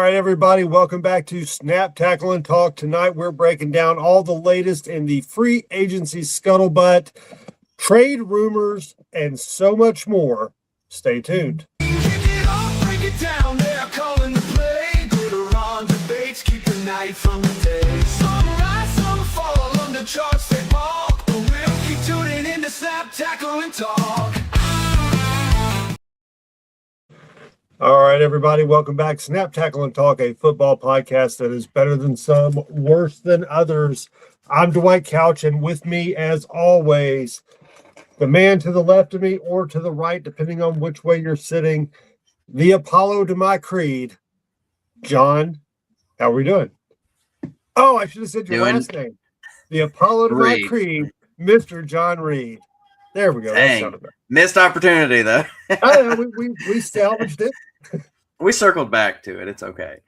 All right, everybody, welcome back to Snap, Tackle, and Talk. Tonight, we're breaking down all the latest in the free agency scuttlebutt, trade rumors, and so much more. Stay tuned. From the day, some rise, some fall on the charts, they balk, but we'll keep tuning in to Snap, Tackle, and Talk. All right, everybody, welcome back. Snap, Tackle, and Talk, a football podcast that is better than some, worse than others. I'm Dwight Couch, and with me, as always, the man to the left of me or to the right, depending on which way you're sitting, the Apollo to my creed, John. How are we doing? Oh, I should have said your last name. The Apollo to my creed, Mr. John Reed. There we go. Dang. That sounded better. Missed opportunity, though. we salvaged it. We circled back to it. It's okay.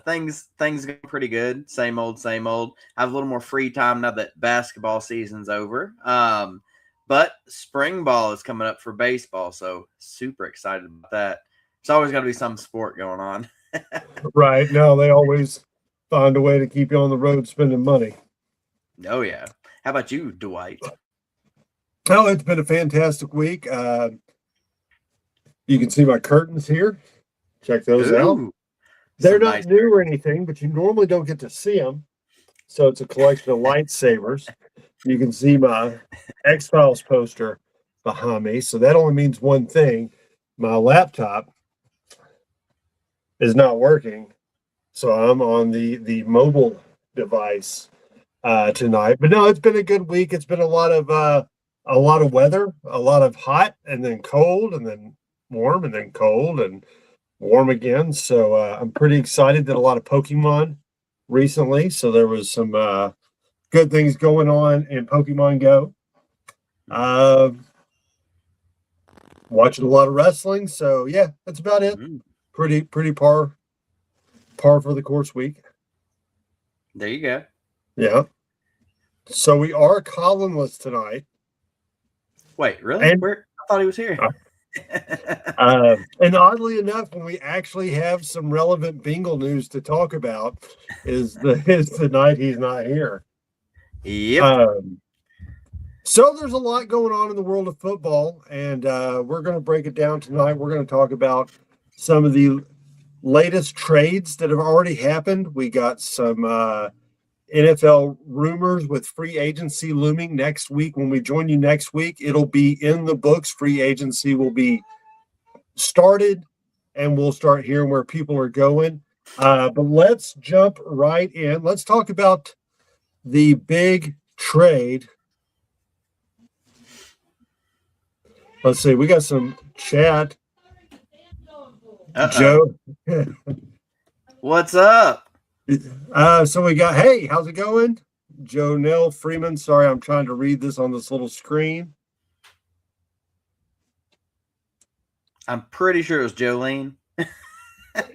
Things going pretty good. Same old, same old. I have a little more free time now that basketball season's over. But spring ball is coming up for baseball, so super excited about that. There's always got to be some sport going on. Right. No, they always find a way to keep you on the road spending money. Oh, yeah. How about you, Dwight? Oh, it's been a fantastic week. You can see my curtains here. Check those out. They're not nice new or anything, but you normally don't get to see them. So it's a collection of lightsabers. You can see my X-Files poster behind me. So that only means one thing. My laptop is not working. So I'm on the mobile device tonight. But no, it's been a good week. It's been a lot of weather, a lot of hot and then cold and then warm and then cold and warm again. So I'm pretty excited. Did a lot of Pokemon recently. So there was some good things going on in Pokemon Go. Watching a lot of wrestling. So yeah, that's about it. Pretty par for the course week. There you go. Yeah. So we are columnless tonight. Wait, really? I thought he was here. And oddly enough, when we actually have some relevant Bengal news to talk about, is the night he's not here. Yep. So there's a lot going on in the world of football, and we're going to break it down tonight. We're going to talk about some of the latest trades that have already happened. We got some NFL rumors with free agency looming next week. When we join you next week, it'll be in the books. Free agency will be started, and we'll start hearing where people are going. But let's jump right in. Let's talk about the big trade. Let's see. We got some chat. Joe. What's up? So we got, hey, how's it going? Joe Nell Freeman. Sorry, I'm trying to read this on this little screen. I'm pretty sure it was Jolene.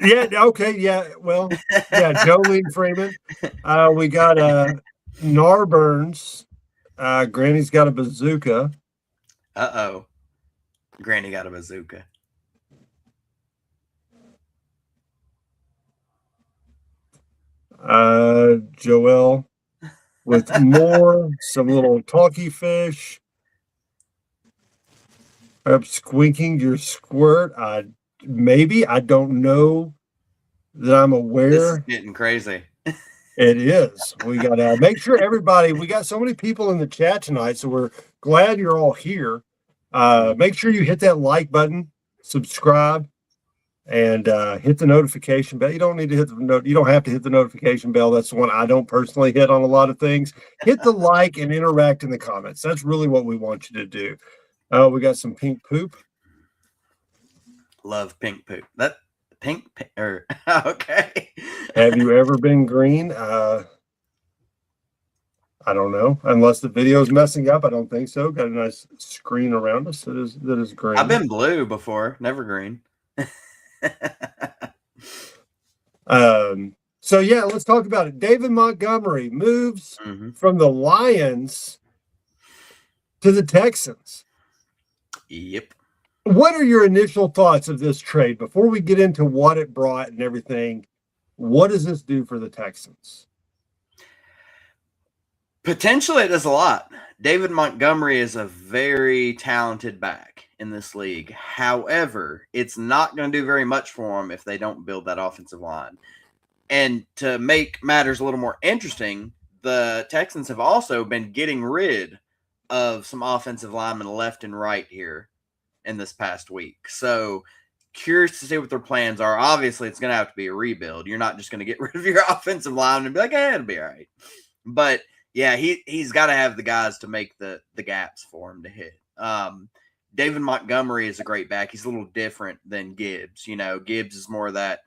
Yeah, okay, yeah. Well, yeah, Jolene Freeman. We got Narburns. Granny's got a bazooka. Uh-oh. Granny got a bazooka. Joel with more, some little talkie fish. Squinking your squirt. Maybe. I don't know that I'm aware. This is getting crazy. It is. We got to make sure everybody, we got so many people in the chat tonight, so we're glad you're all here. Make sure you hit that like button, subscribe, and hit the notification bell. You don't need to hit you don't have to hit the notification bell. That's the one I don't personally hit on a lot of things. Hit the like and interact in the comments. That's really what we want you to do. We got some pink poop. Love pink poop. That pink or okay. Have you ever been green? I don't know. Unless the video is messing up, I don't think so. Got a nice screen around us that is green. I've been blue before, never green. So yeah, let's talk about it. David Montgomery moves from the Lions to the Texans. Yep. What are your initial thoughts of this trade before we get into what it brought and everything? What does this do for the Texans? Potentially, it does a lot. David Montgomery is a very talented back in this league. However, it's not going to do very much for him if they don't build that offensive line. And to make matters a little more interesting, the Texans have also been getting rid of some offensive linemen left and right here in this past week. So curious to see what their plans are. Obviously, it's going to have to be a rebuild. You're not just going to get rid of your offensive lineman and be like, it'll be all right. But yeah, he's got to have the guys to make the gaps for him to hit. David Montgomery is a great back. He's a little different than Gibbs. Gibbs is more of that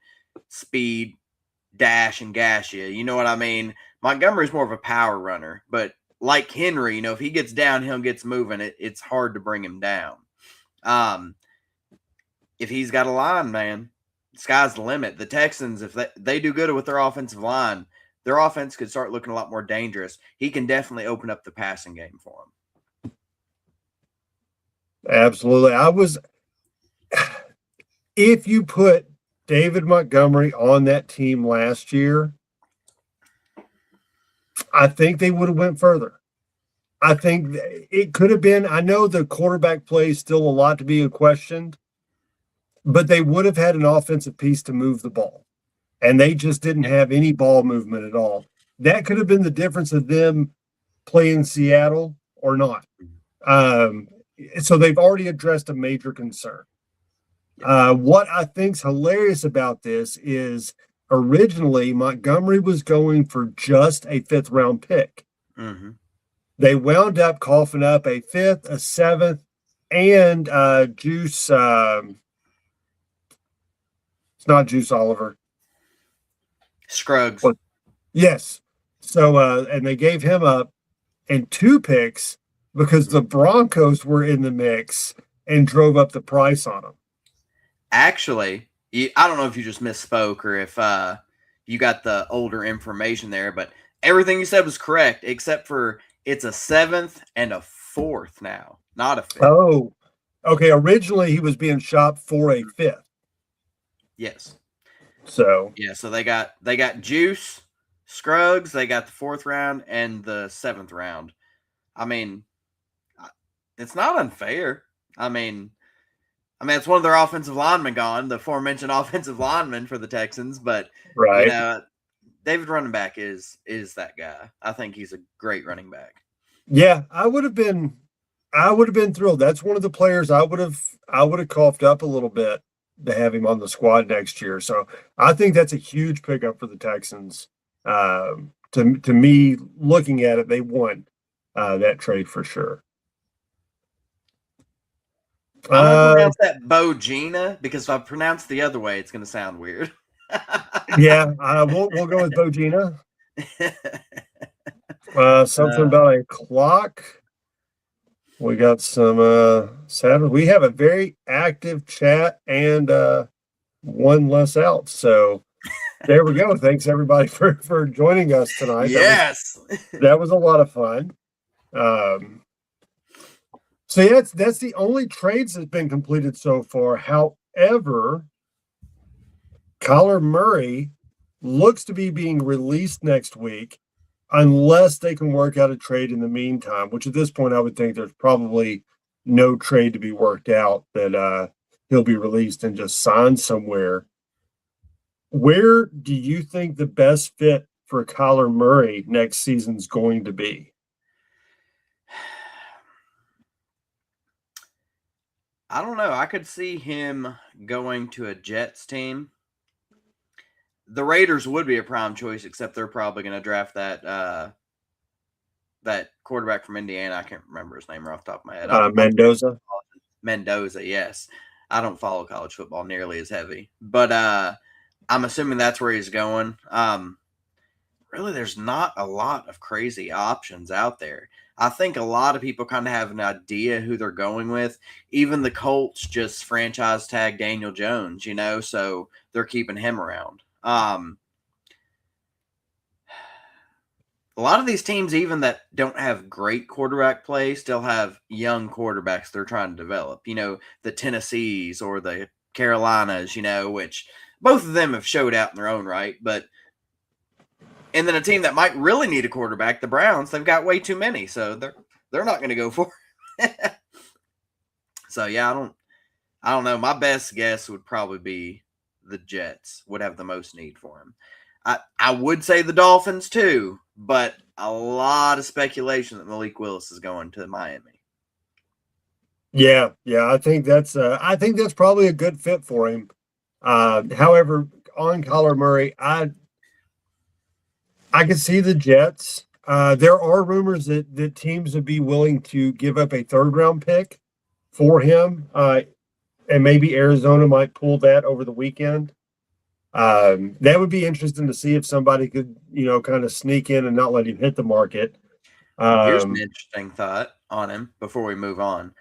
speed, dash, and gash you. You know what I mean? Montgomery is more of a power runner. But like Henry, if he gets downhill and gets moving, it's hard to bring him down. If he's got a line, man, sky's the limit. The Texans, if they do good with their offensive line, their offense could start looking a lot more dangerous. He can definitely open up the passing game for them. Absolutely. If you put David Montgomery on that team last year, I think they would have went further. I think it could have been, I know the quarterback play is still a lot to be questioned, but they would have had an offensive piece to move the ball. And they just didn't have any ball movement at all. That could have been the difference of them playing Seattle or not. So they've already addressed a major concern. What I think's hilarious about this is originally Montgomery was going for just a 5th round pick. Mm-hmm. They wound up coughing up a 5th, a 7th, and Juice. It's not Juice Oliver. Scruggs. Yes. So, and they gave him up and 2 picks because the Broncos were in the mix and drove up the price on them. Actually, I don't know if you just misspoke or if you got the older information there, but everything you said was correct, except for it's a 7th and a 4th now, not a 5th. Oh, okay. Originally, he was being shopped for a 5th. Yes. So yeah, so they got Juice, Scruggs, they got the 4th round and the 7th round. I mean, it's not unfair. I mean, it's one of their offensive linemen gone, the aforementioned offensive lineman for the Texans, but right. David running back is that guy. I think he's a great running back. Yeah, I would have been thrilled. That's one of the players I would have coughed up a little bit to have him on the squad next year. So I think that's a huge pickup for the Texans. To me, looking at it, they won that trade for sure. I'm going to pronounce that Bogina because if I pronounce the other way, it's going to sound weird. Yeah, we'll go with Bogina. Something about a clock. We got some Saturday. We have a very active chat and one less out. So there we go. Thanks everybody for joining us tonight. Yes, that was a lot of fun. So yeah, that's the only trades that's been completed so far. However, Kyler Murray looks to be being released next week unless they can work out a trade in the meantime, which at this point I would think there's probably no trade to be worked out, that he'll be released and just signed somewhere. Where do you think the best fit for Kyler Murray next season's going to be? I don't know. I could see him going to a Jets team. The Raiders would be a prime choice, except they're probably going to draft that quarterback from Indiana. I can't remember his name right off the top of my head. Mendoza. Mendoza, yes. I don't follow college football nearly as heavy, but I'm assuming that's where he's going. Really, there's not a lot of crazy options out there. I think a lot of people kind of have an idea who they're going with. Even the Colts just franchise tag Daniel Jones, so they're keeping him around. The a lot of these teams, even that don't have great quarterback play, still have young quarterbacks they're trying to develop. The Tennessees or the Carolinas, which both of them have showed out in their own right. And then a team that might really need a quarterback, the Browns, they've got way too many, so they're not going to go for it. So yeah, I don't know. My best guess would probably be the Jets would have the most need for him. I would say the Dolphins too, but a lot of speculation that Malik Willis is going to Miami. Yeah, I think that's probably a good fit for him. However, on Kyler Murray, I can see the Jets. There are rumors that teams would be willing to give up a 3rd-round pick for him, and maybe Arizona might pull that over the weekend. That would be interesting to see if somebody could, kind of sneak in and not let him hit the market. Here's an interesting thought on him before we move on.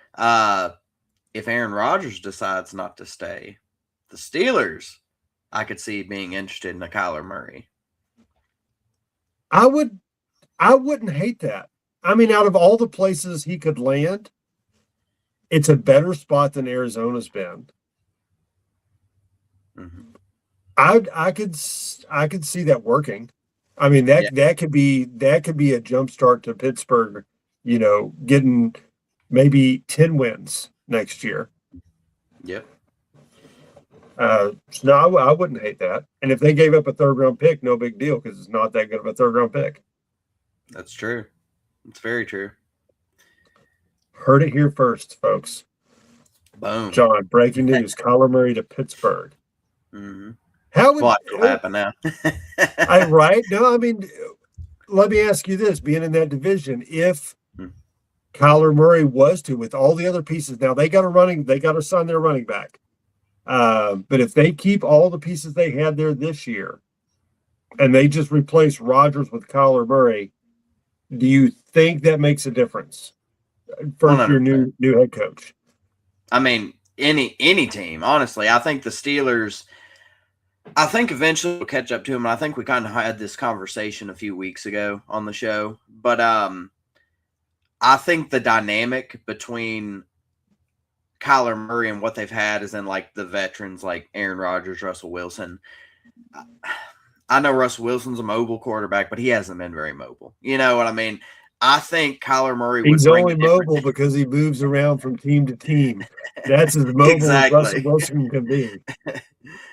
If Aaron Rodgers decides not to stay, the Steelers, I could see being interested in a Kyler Murray. I wouldn't hate that. I mean, out of all the places he could land, it's a better spot than Arizona's been. Mm-hmm. I could see that working. I mean, that could be a jump start to Pittsburgh, getting maybe 10 wins next year. Yep. So no, I wouldn't hate that. And if they gave up a 3rd-round pick, no big deal, because it's not that good of a 3rd-round pick. That's true. It's very true. Heard it here first, folks. Boom. John, breaking news: Kyler Murray to Pittsburgh. Mm-hmm. How would Watch what happen now? right? No, I mean, let me ask you this: being in that division, if Kyler Murray was to, with all the other pieces, now they got to sign their running back. But if they keep all the pieces they had there this year, and they just replace Rodgers with Kyler Murray, do you think that makes a difference? First, your new head coach. I mean, any team, honestly. I think the Steelers. I think eventually we'll catch up to him. And I think we kind of had this conversation a few weeks ago on the show. But I think the dynamic between Kyler Murray and what they've had is in like the veterans like Aaron Rodgers, Russell Wilson. I know Russell Wilson's a mobile quarterback, but he hasn't been very mobile. You know what I mean? I think Kyler Murray He's only mobile because he moves around from team to team. That's as mobile as Russell Wilson can be.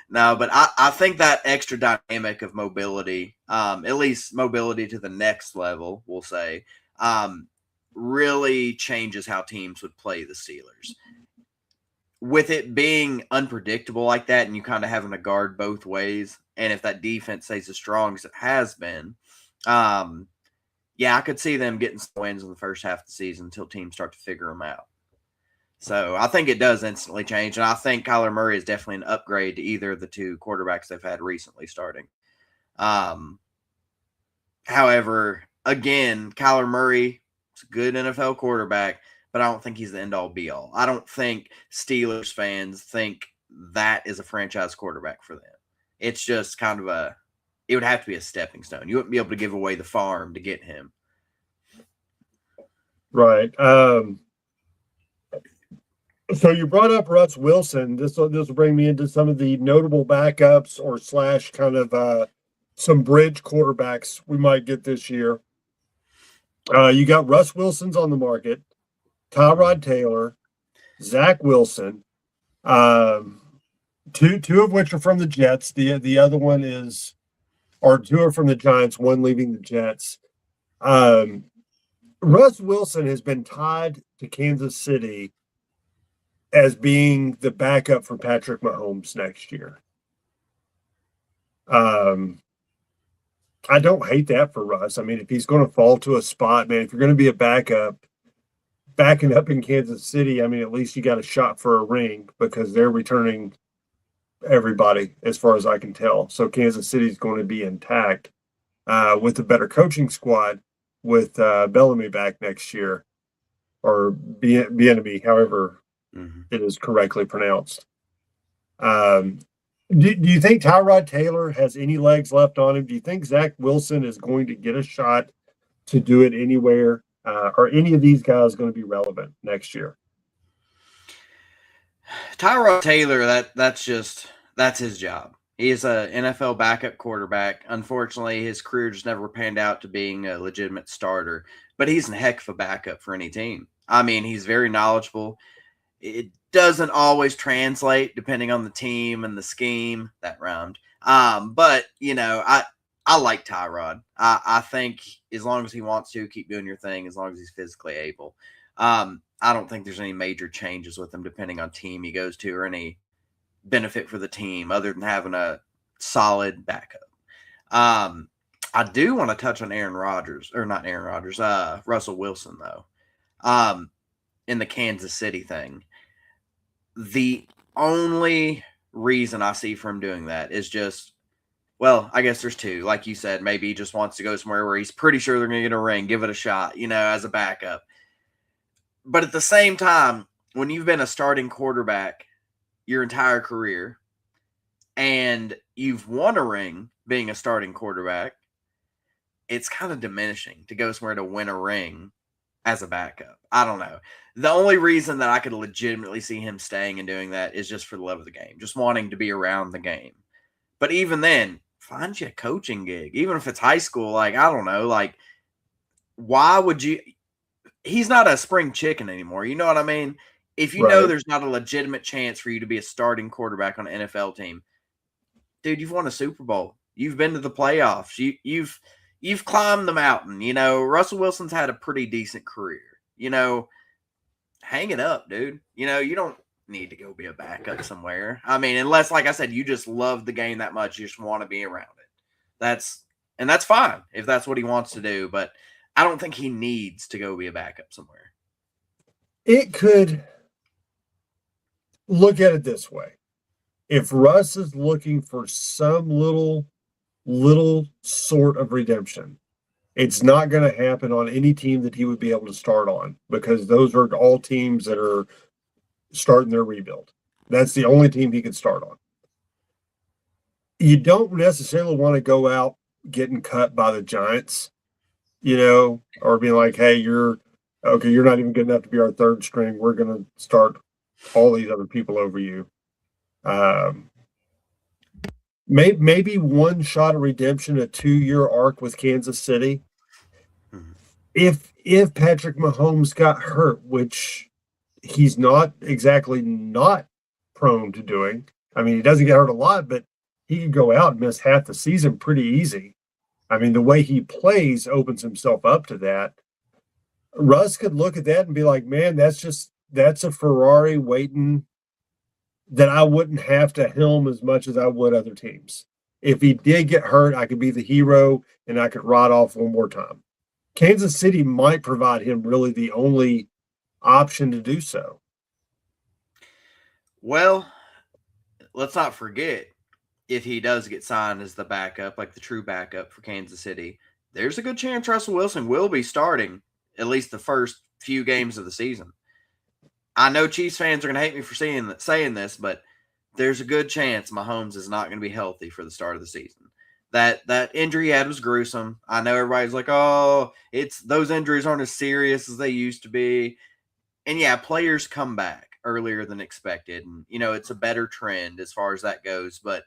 No, but I think that extra dynamic of mobility, at least mobility to the next level, we'll say, really changes how teams would play the Steelers. With it being unpredictable like that and you kind of having to guard both ways, and if that defense stays as strong as it has been, I could see them getting some wins in the first half of the season until teams start to figure them out. So I think it does instantly change, and I think Kyler Murray is definitely an upgrade to either of the two quarterbacks they've had recently starting. However, again, Kyler Murray is a good NFL quarterback, but I don't think he's the end-all, be-all. I don't think Steelers fans think that is a franchise quarterback for them. It's just kind of it would have to be a stepping stone. You wouldn't be able to give away the farm to get him. Right. So you brought up Russ Wilson. This will bring me into some of the notable backups or / kind of some bridge quarterbacks we might get this year. You got Russ Wilson's on the market, Tyrod Taylor, Zach Wilson, two of which are from the Jets. The other one two are from the Giants, one leaving the Jets. Russ Wilson has been tied to Kansas City as being the backup for Patrick Mahomes next year. I don't hate that for Russ. I mean, if he's going to fall to a spot, man, if you're going to be a backing up in Kansas City, I mean, at least you got a shot for a ring because they're returning everybody as far as I can tell. So Kansas City is going to be intact with a better coaching squad with Bellamy back next year, or Bieniemy, however it is correctly pronounced. Do you think Tyrod Taylor has any legs left on him? Do you think Zach Wilson is going to get a shot to do it anywhere? Are any of these guys going to be relevant next year? Tyrod Taylor, that's his job. He is a NFL backup quarterback. Unfortunately, his career just never panned out to being a legitimate starter, but he's a heck of a backup for any team. I mean, he's very knowledgeable. It doesn't always translate depending on the team and the scheme. That rhymed. But I like Tyrod. I think as long as he wants to keep doing your thing, as long as he's physically able. I don't think there's any major changes with him depending on team he goes to or any benefit for the team other than having a solid backup. I do want to touch on Russell Wilson though. In the Kansas City thing. The only reason I see for him doing that is just, well, I guess there's two. Like you said, maybe he just wants to go somewhere where he's pretty sure they're going to get a ring, give it a shot, as a backup. But at the same time, when you've been a starting quarterback your entire career and you've won a ring being a starting quarterback, it's kind of diminishing to go somewhere to win a ring as a backup. I don't know. The only reason that I could legitimately see him staying and doing that is just for the love of the game, just wanting to be around the game. But even then, find you a coaching gig, even if it's high school. Like, I don't know, like, why would you? He's not a spring chicken anymore. You know what I mean? If you know there's not a legitimate chance for you to be a starting quarterback on an NFL team, dude, you've won a Super Bowl. You've been to the playoffs. You've climbed the mountain. Russell Wilson's had a pretty decent career. Hang it up, dude. You don't need to go be a backup somewhere. I mean, unless, like I said, you just love the game that much, you just want to be around it. That's fine if that's what he wants to do, but I don't think he needs to go be a backup somewhere. It could look at it this way. If Russ is looking for some little sort of redemption, it's not going to happen on any team that he would be able to start on, because those are all teams that are starting their rebuild. That's the only team he could start on. You don't necessarily want to go out getting cut by the Giants, or being like, hey, you're not even good enough to be our third string. We're going to start all these other people over you. Maybe one shot of redemption, a 2-year arc with Kansas City. If Patrick Mahomes got hurt, which he's not exactly not prone to doing. I mean, he doesn't get hurt a lot, but he could go out and miss half the season pretty easy. I mean, the way he plays opens himself up to that. Russ could look at that and be like, man, that's a Ferrari waiting that I wouldn't have to helm as much as I would other teams. If he did get hurt, I could be the hero and I could ride off one more time. Kansas City might provide him really the only option to do so. Well, let's not forget, if he does get signed as the backup, like the true backup for Kansas City, there's a good chance Russell Wilson will be starting at least the first few games of the season. I know Chiefs fans are going to hate me for saying this, but there's a good chance Mahomes is not going to be healthy for the start of the season. That injury he had was gruesome. I know everybody's like, oh, those injuries aren't as serious as they used to be. And yeah, players come back earlier than expected. And, it's a better trend as far as that goes. But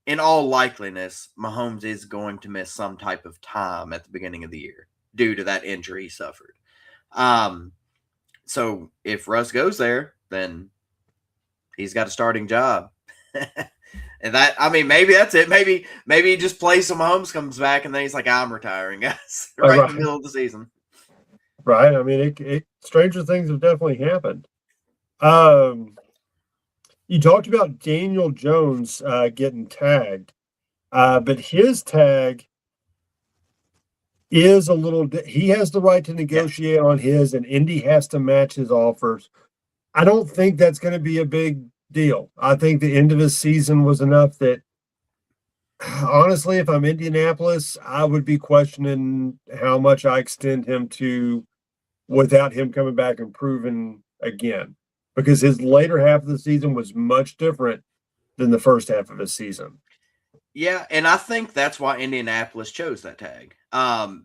in all likeliness, Mahomes is going to miss some type of time at the beginning of the year due to that injury he suffered. So if Russ goes there, then he's got a starting job. And maybe that's it. Maybe he just plays some Mahomes, comes back, and then he's like, I'm retiring, guys, right in the middle of the season. Right. I mean, stranger things have definitely happened. You talked about Daniel Jones getting tagged, but his tag is a little. He has the right to negotiate on his, and Indy has to match his offers. I don't think that's going to be a big deal. I think the end of his season was enough that, honestly, if I'm Indianapolis, I would be questioning how much I extend him to without him coming back and proving again, because his later half of the season was much different than the first half of his season. Yeah, and I think that's why Indianapolis chose that tag.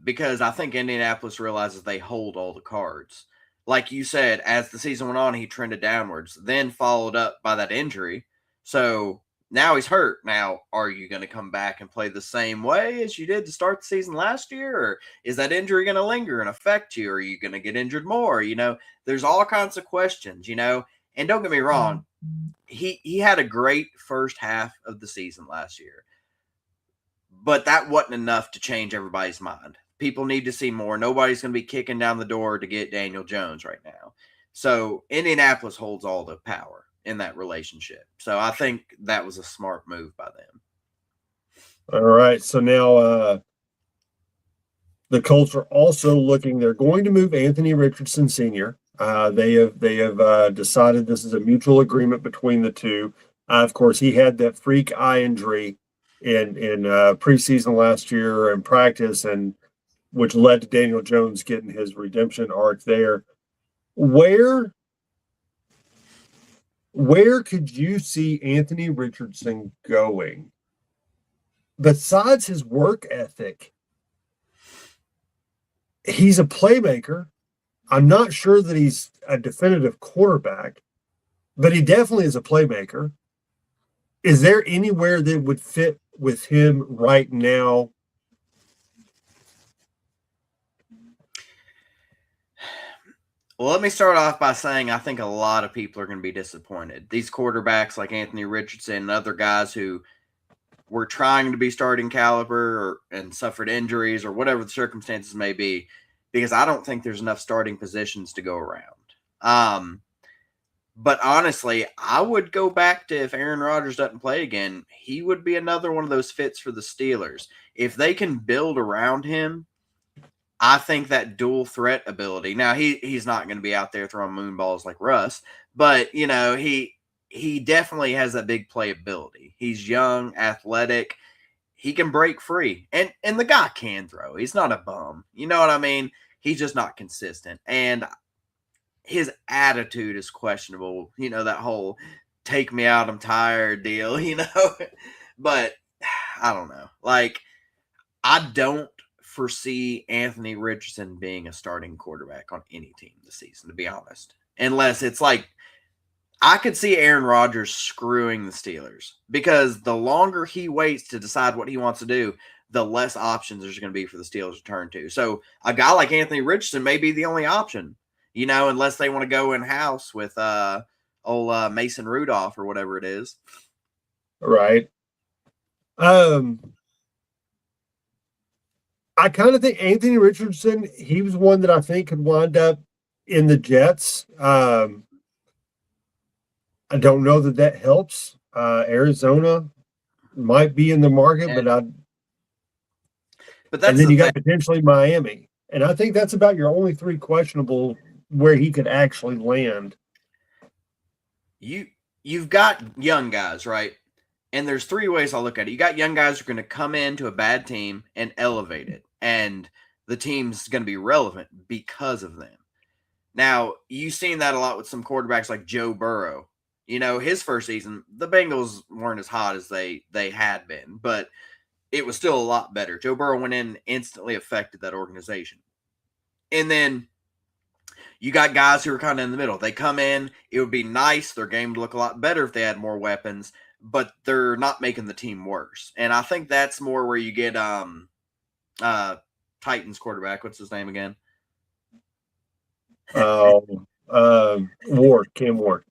Because I think Indianapolis realizes they hold all the cards. Like you said, as the season went on, he trended downwards, then followed up by that injury. So now he's hurt. Now, are you going to come back and play the same way as you did to start the season last year? Or is that injury going to linger and affect you? Or are you going to get injured more? There's all kinds of questions. And don't get me wrong, he had a great first half of the season last year. But that wasn't enough to change everybody's mind. People need to see more. Nobody's going to be kicking down the door to get Daniel Jones right now. So Indianapolis holds all the power in that relationship. So I think that was a smart move by them. All right. So now the Colts are also looking. They're going to move Anthony Richardson Sr. They have decided this is a mutual agreement between the two. Of course, he had that freak eye injury in preseason last year in practice, and which led to Daniel Jones getting his redemption arc there. Where could you see Anthony Richardson going besides his work ethic? He's a playmaker. I'm not sure that he's a definitive quarterback, but he definitely is a playmaker. Is there anywhere that would fit with him right now? Well, let me start off by saying I think a lot of people are going to be disappointed. These quarterbacks like Anthony Richardson and other guys who were trying to be starting caliber and suffered injuries or whatever the circumstances may be, because I don't think there's enough starting positions to go around. But honestly, I would go back to if Aaron Rodgers doesn't play again, he would be another one of those fits for the Steelers. If they can build around him, I think that dual threat ability. Now, he's not going to be out there throwing moon balls like Russ, but, he definitely has that big playability. He's young, athletic. He can break free. And the guy can throw. He's not a bum. You know what I mean? He's just not consistent. And his attitude is questionable. That whole take me out, I'm tired deal, But I don't know. I don't foresee Anthony Richardson being a starting quarterback on any team this season, to be honest. Unless it's I could see Aaron Rodgers screwing the Steelers, because the longer he waits to decide what he wants to do, the less options there's going to be for the Steelers to turn to. So a guy like Anthony Richardson may be the only option, unless they want to go in-house with old Mason Rudolph or whatever it is. Right. I kind of think Anthony Richardson, he was one that I think could wind up in the Jets. I don't know that helps. Arizona might be in the market, but that's and then you got potentially Miami. And I think that's about your only three questionable where he could actually land. You've got young guys, right? And there's three ways I look at it. You got young guys who are going to come into a bad team and elevate it, and the team's going to be relevant because of them. Now, you've seen that a lot with some quarterbacks like Joe Burrow. His first season, the Bengals weren't as hot as they had been, but it was still a lot better. Joe Burrow went in and instantly affected that organization. And then you got guys who are kind of in the middle. They come in, it would be nice. Their game would look a lot better if they had more weapons, but they're not making the team worse. And I think that's more where you get Titans quarterback. What's his name again? Ward, Cam Ward.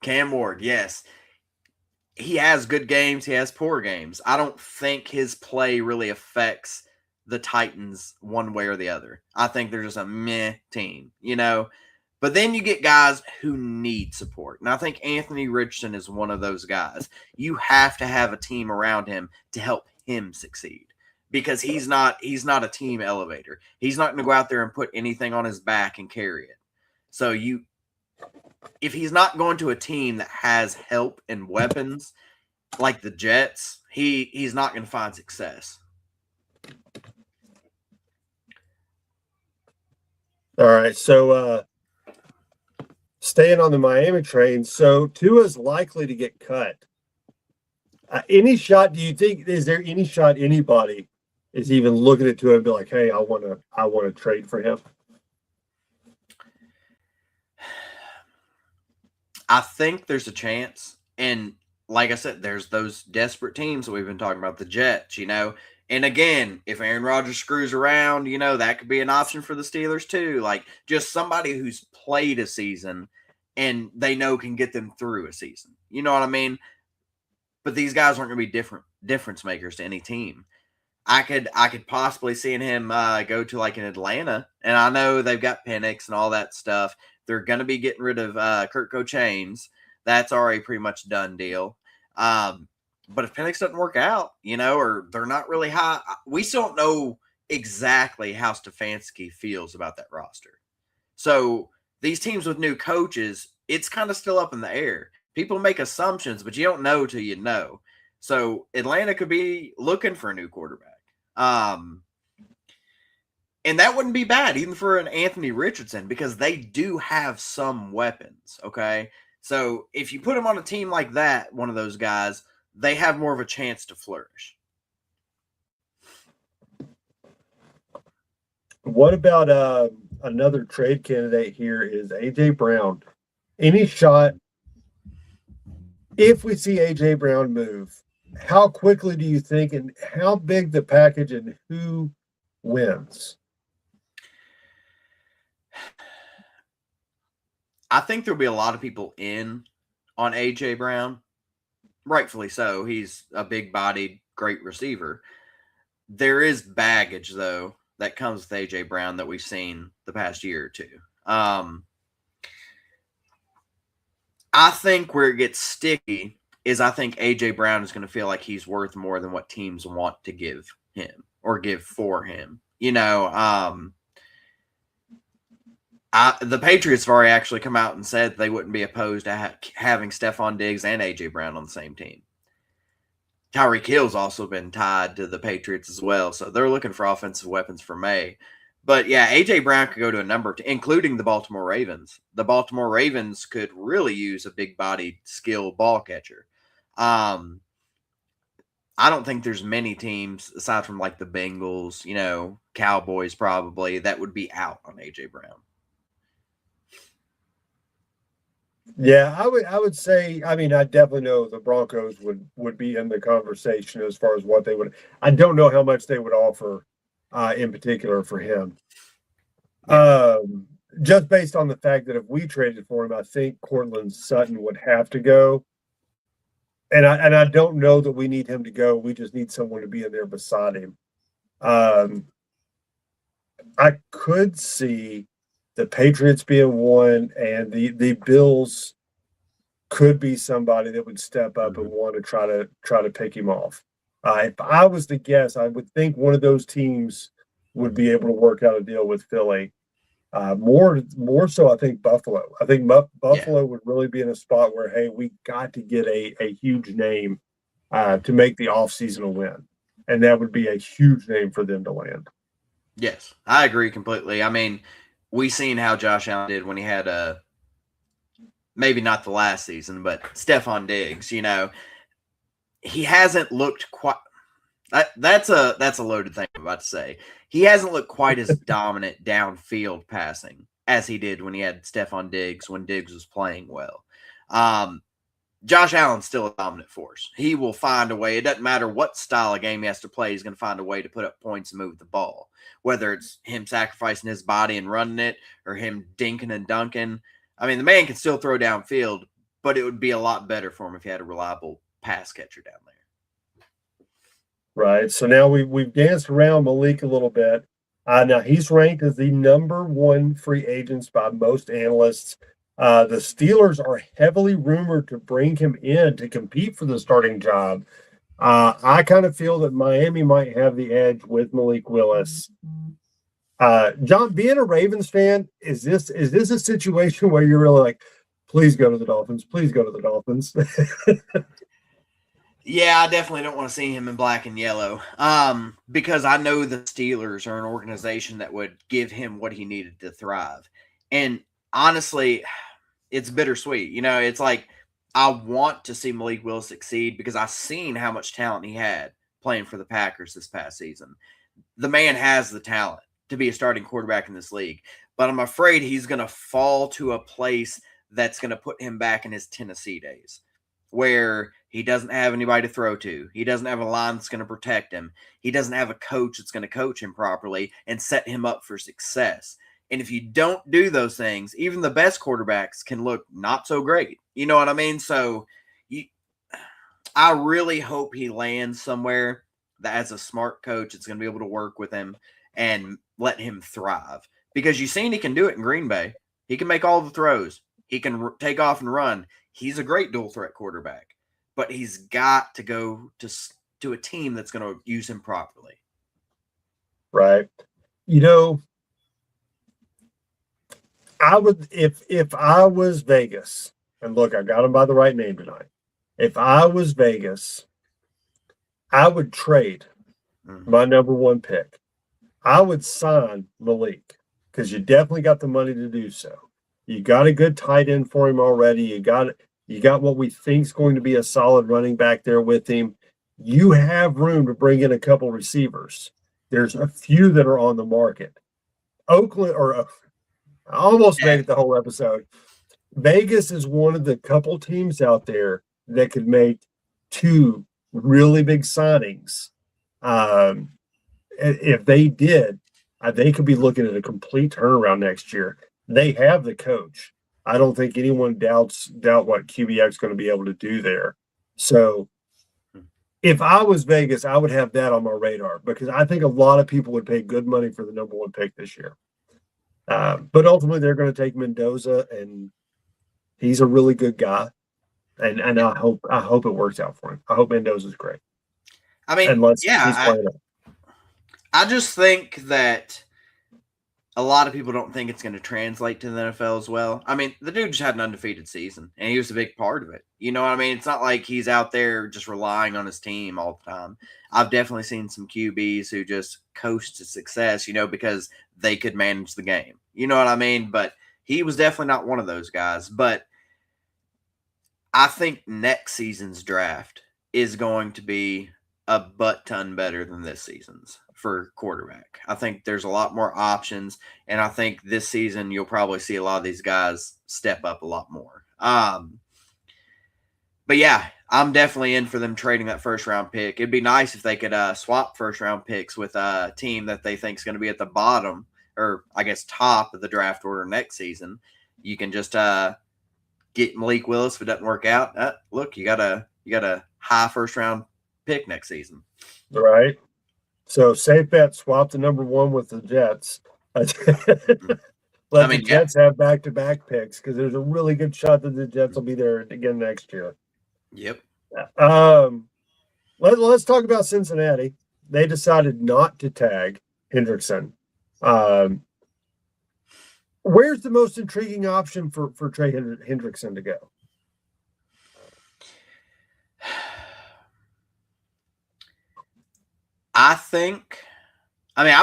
Cam Ward, yes. He has good games. He has poor games. I don't think his play really affects the Titans one way or the other. I think they're just a meh team, But then you get guys who need support. And I think Anthony Richardson is one of those guys. You have to have a team around him to help him succeed, because he's not a team elevator. He's not going to go out there and put anything on his back and carry it. So if he's not going to a team that has help and weapons like the Jets, he's not going to find success. All right, so staying on the Miami train, so Tua's likely to get cut. Any shot? Do you think is there any shot anybody is even looking at to him and be like, "Hey, I want to trade for him"? I think there's a chance. And like I said, there's those desperate teams that we've been talking about, the Jets, And again, if Aaron Rodgers screws around, that could be an option for the Steelers too. Like just somebody who's played a season and they know can get them through a season. You know what I mean? But these guys aren't going to be difference makers to any team. I could possibly see him go to like an Atlanta, and I know they've got Penix and all that stuff. They're going to be getting rid of Kurt Cochains. That's already pretty much done deal. But if Penix doesn't work out, or they're not really high, we still don't know exactly how Stefanski feels about that roster. So these teams with new coaches, it's kind of still up in the air. People make assumptions, but you don't know till you know. So Atlanta could be looking for a new quarterback. And that wouldn't be bad, even for an Anthony Richardson, because they do have some weapons, okay? So if you put them on a team like that, one of those guys, they have more of a chance to flourish. What about another trade candidate here is A.J. Brown. Any shot, if we see A.J. Brown move, how quickly do you think and how big the package and who wins? I think there'll be a lot of people in on A.J. Brown. Rightfully so. He's a big-bodied, great receiver. There is baggage, though, that comes with A.J. Brown that we've seen the past year or two. I think where it gets sticky is I think A.J. Brown is going to feel like he's worth more than what teams want to give him or give for him. The Patriots have already actually come out and said they wouldn't be opposed to having Stephon Diggs and A.J. Brown on the same team. Tyreek Hill's also been tied to the Patriots as well, so they're looking for offensive weapons for May. But yeah, A.J. Brown could go to a number of including the Baltimore Ravens. The Baltimore Ravens could really use a big-bodied, skilled ball catcher. I don't think there's many teams, aside from like the Bengals, Cowboys probably, that would be out on A.J. Brown. Yeah, I would say, I definitely know the Broncos would be in the conversation as far as what they would. I don't know how much they would offer in particular for him. Just based on the fact that if we traded for him, I think Courtland Sutton would have to go. And I don't know that we need him to go. We just need someone to be in there beside him. I could see the Patriots being one, and the Bills could be somebody that would step up and want to try to pick him off. If I was to guess, I would think one of those teams would be able to work out a deal with Philly. More so, I think Buffalo. I think Buffalo would really be in a spot where, hey, we got to get a huge name to make the offseason a win. And that would be a huge name for them to land. Yes, I agree completely. We seen how Josh Allen did when he had maybe not the last season, but Stephon Diggs, he hasn't looked quite that's a loaded thing I'm about to say. He hasn't looked quite as dominant downfield passing as he did when he had Stephon Diggs when Diggs was playing well. Josh Allen's still a dominant force. He will find a way. It doesn't matter what style of game he has to play. He's going to find a way to put up points and move the ball, whether it's him sacrificing his body and running it or him dinking and dunking. The man can still throw downfield, but it would be a lot better for him if he had a reliable pass catcher down there. Right. So now we've danced around Malik a little bit. Now he's ranked as the number one free agent by most analysts. The Steelers are heavily rumored to bring him in to compete for the starting job. I kind of feel that Miami might have the edge with Malik Willis. John, being a Ravens fan, is this a situation where you're really like, please go to the Dolphins, please go to the Dolphins? Yeah, I definitely don't want to see him in black and yellow because I know the Steelers are an organization that would give him what he needed to thrive. And honestly, it's bittersweet. It's like I want to see Malik Willis succeed because I've seen how much talent he had playing for the Packers this past season. The man has the talent to be a starting quarterback in this league, but I'm afraid he's going to fall to a place that's going to put him back in his Tennessee days where he doesn't have anybody to throw to. He doesn't have a line that's going to protect him. He doesn't have a coach that's going to coach him properly and set him up for success. And if you don't do those things, even the best quarterbacks can look not so great. You know what I mean? So I really hope he lands somewhere that as a smart coach, it's going to be able to work with him and let him thrive. Because you've seen he can do it in Green Bay. He can make all the throws. He can take off and run. He's a great dual threat quarterback. But he's got to go to a team that's going to use him properly. Right. You know, I would if I was Vegas, and look, I got him by the right name tonight. If I was Vegas, I would trade my number one pick. I would sign Malik because you definitely got the money to do so. You got a good tight end for him already. You got what we think is going to be a solid running back there with him. You have room to bring in a couple receivers. There's a few that are on the market. Oakland, or I almost made it the whole episode. Vegas is one of the couple teams out there that could make two really big signings. If they did, they could be looking at a complete turnaround next year. They have the coach. I don't think anyone doubt what QBX is going to be able to do there. So if I was Vegas, I would have that on my radar because I think a lot of people would pay good money for the number one pick this year. But ultimately, they're going to take Mendoza, and he's a really good guy. And I hope it works out for him. I hope Mendoza's great. I mean, I just think that a lot of people don't think it's going to translate to the NFL as well. I mean, the dude just had an undefeated season, and he was a big part of it. You know what I mean? It's not like he's out there just relying on his team all the time. I've definitely seen some QBs who just coast to success, because they could manage the game. You know what I mean? But he was definitely not one of those guys. But I think next season's draft is going to be a butt-ton better than this season's for quarterback. I think there's a lot more options, and I think this season you'll probably see a lot of these guys step up a lot more. But yeah, I'm definitely in for them trading that first-round pick. It'd be nice if they could swap first-round picks with a team that they think is going to be at the bottom, or I guess top of the draft order next season. You can just get Malik Willis if it doesn't work out. Look, you got a high first-round pick next season. Right. So safe bet, swap the number one with the Jets. Let the Jets have back-to-back picks because there's a really good shot that the Jets will be there again next year. Yep. Let's talk about Cincinnati. They decided not to tag Hendrickson. Where's the most intriguing option for Trey Hendrickson to go? I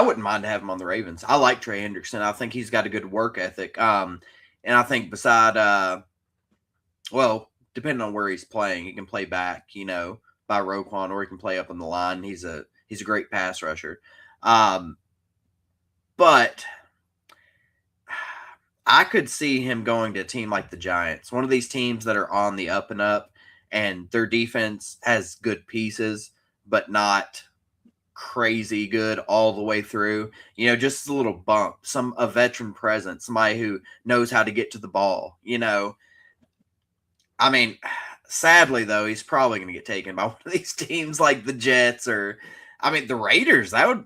wouldn't mind having him on the Ravens. I like Trey Hendrickson. I think he's got a good work ethic. And I think depending on where he's playing, he can play back, by Roquan, or he can play up on the line. He's a great pass rusher. But I could see him going to a team like the Giants, one of these teams that are on the up and up, and their defense has good pieces, but not crazy good all the way through. Just a little bump, a veteran presence, somebody who knows how to get to the ball. Sadly though, he's probably going to get taken by one of these teams like the Jets or, the Raiders. That would,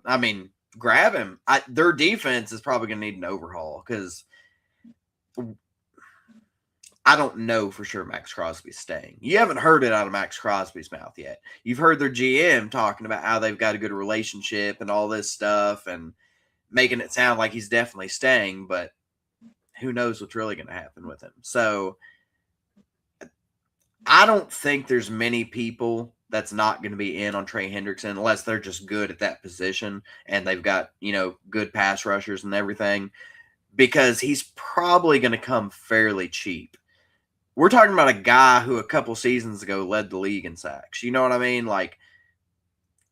grab him. Their defense is probably going to need an overhaul because I don't know for sure Max Crosby's staying. You haven't heard it out of Max Crosby's mouth yet. You've heard their GM talking about how they've got a good relationship and all this stuff and making it sound like he's definitely staying, but who knows what's really going to happen with him. So I don't think there's many people that's not going to be in on Trey Hendrickson unless they're just good at that position and they've got, good pass rushers and everything, because he's probably going to come fairly cheap. we're talking about a guy who a couple seasons ago led the league in sacks. You know what I mean? Like,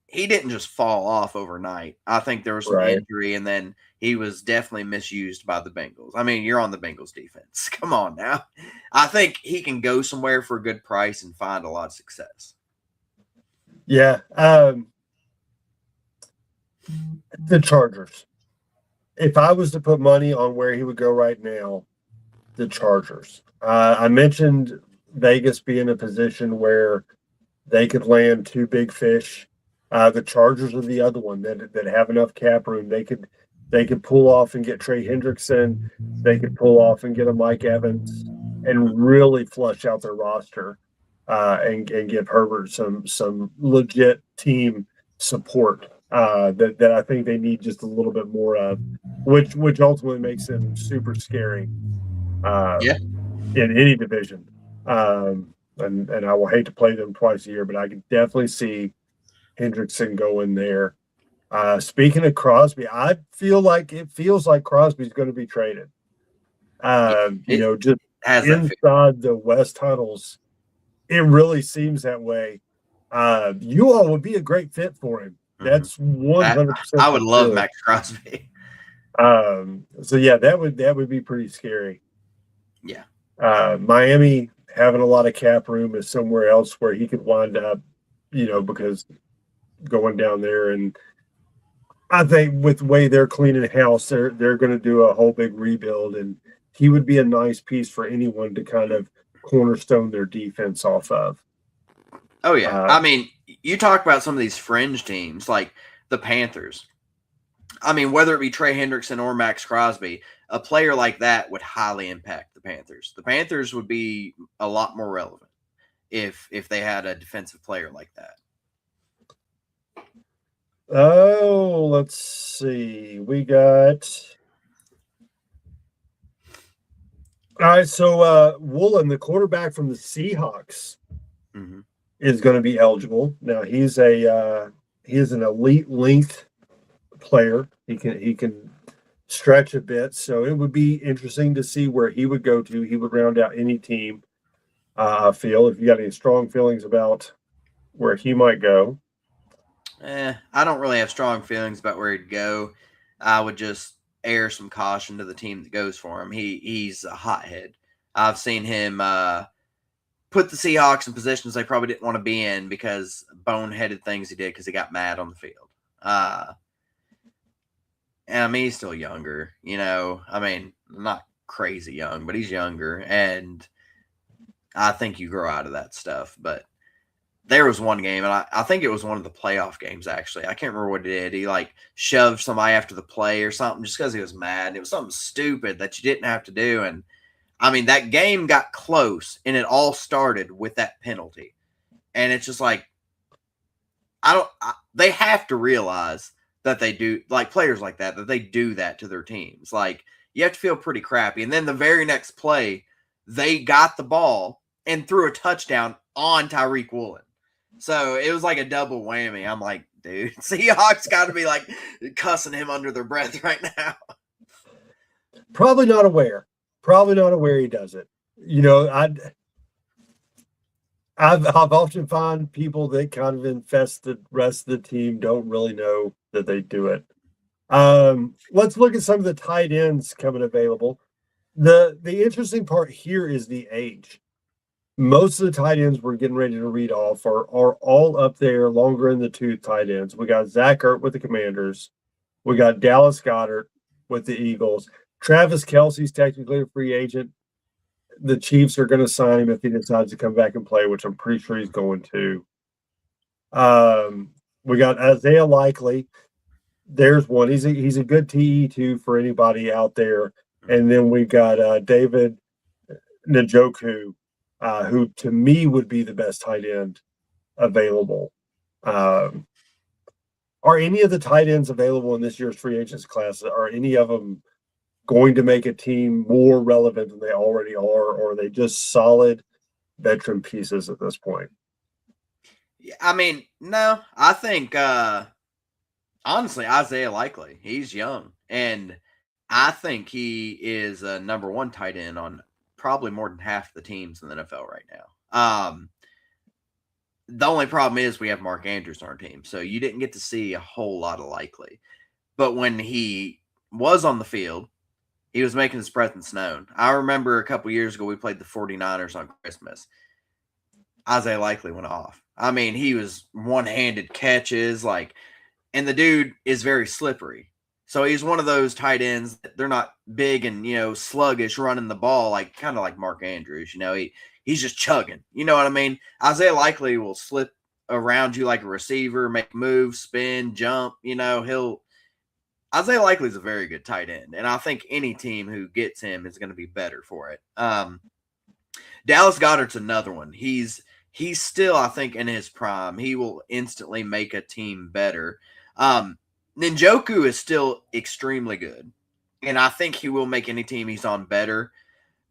he didn't just fall off overnight. I think there was some Right. injury, and then he was definitely misused by the Bengals. I mean, you're on the Bengals defense. Come on now. I think he can go somewhere for a good price and find a lot of success. Yeah. The Chargers. If I was to put money on where he would go right now, the Chargers. I mentioned Vegas being in a position where they could land two big fish. The Chargers are the other one that have enough cap room. They could pull off and get Trey Hendrickson. They could pull off and get a Mike Evans and really flush out their roster and give Herbert some legit team support that I think they need just a little bit more of, which ultimately makes them super scary in any division. And I will hate to play them twice a year, but I can definitely see Hendrickson going there. Speaking of Crosby, I feel like it feels like Crosby's going to be traded. Just inside the West tunnels, it really seems that way. You all would be a great fit for him. That's 100%. I would love Max Crosby. So yeah, that would be pretty scary. Yeah. Miami having a lot of cap room is somewhere else where he could wind up, because going down there, and I think with the way they're cleaning house, they're going to do a whole big rebuild, and he would be a nice piece for anyone to kind of cornerstone their defense off of. Oh yeah. I mean, you talk about some of these fringe teams like the Panthers. I mean, whether it be Trey Hendrickson or Max Crosby, a player like that would highly impact the Panthers. The Panthers would be a lot more relevant if they had a defensive player like that. Oh, let's see. We got. All right, so Woolen, the quarterback from the Seahawks, is going to be eligible. Now he is an elite length player. He can stretch a bit, so it would be interesting to see where he would go to. He would round out any team. I feel, if you got any strong feelings about where he might go. I don't really have strong feelings about where he'd go. I would just air some caution to the team that goes for him. He's a hothead. I've seen him put the Seahawks in positions they probably didn't want to be in because boneheaded things he did because he got mad on the field. And I mean, he's still younger, I mean, not crazy young, but he's younger. And I think you grow out of that stuff. But there was one game, and I think it was one of the playoff games, actually. I can't remember what he did. He, shoved somebody after the play or something just because he was mad. And it was something stupid that you didn't have to do. And, I mean, that game got close, and it all started with that penalty. And it's just like, they have to realize that they do, players like that they do that to their teams. You have to feel pretty crappy. And then the very next play, they got the ball and threw a touchdown on Tyreek Woolen. So it was like a double whammy. I'm like, dude, Seahawks got to be cussing him under their breath right now. Probably not aware he does it. I've often found people that kind of infest the rest of the team don't really know that they do it. Let's look at some of the tight ends coming available. The interesting part here is the age. Most of the tight ends we're getting ready to read off are all up there, longer in the tooth tight ends. We got Zach Ertz with the Commanders. We got Dallas Goedert with the Eagles. Travis Kelce's technically a free agent. The Chiefs are going to sign him if he decides to come back and play, which I'm pretty sure he's going to. We got Isaiah Likely. There's one. He's a good TE2 for anybody out there. And then we've got David Njoku, who to me would be the best tight end available. Are any of the tight ends available in this year's free agents class? Are any of them going to make a team more relevant than they already are, or are they just solid veteran pieces at this point? Yeah, I mean, no, I think honestly, Isaiah Likely, he's young, and I think he is a number one tight end on probably more than half the teams in the NFL right now. The only problem is we have Mark Andrews on our team, so you didn't get to see a whole lot of Likely. But when he was on the field, he was making his presence known. I remember a couple years ago we played the 49ers on Christmas. Isaiah Likely went off. I mean, he was one-handed catches, and the dude is very slippery. So he's one of those tight ends that they're not big and, sluggish running the ball, kind of like Mark Andrews. He's just chugging. You know what I mean? Isaiah Likely will slip around you like a receiver, make moves, spin, jump. Isaiah Likely is a very good tight end, and I think any team who gets him is going to be better for it. Dallas Goedert's another one. He's still, I think, in his prime. He will instantly make a team better. Njoku is still extremely good, and I think he will make any team he's on better,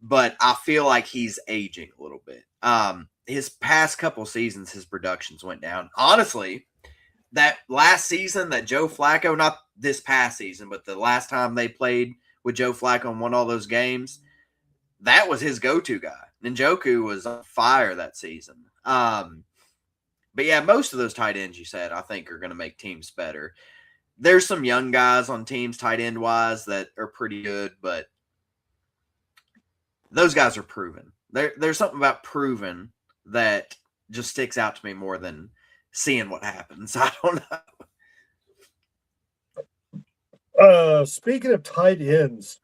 but I feel like he's aging a little bit. His past couple seasons, his productions went down. Honestly, that last season that Joe Flacco, not this past season, but the last time they played with Joe Flacco and won all those games, that was his go-to guy. Njoku was on fire that season. But yeah, most of those tight ends you said, I think, are going to make teams better. There's some young guys on teams tight end wise that are pretty good, but those guys are proven. There's something about proven that just sticks out to me more than seeing what happens. I don't know. Speaking of tight ends,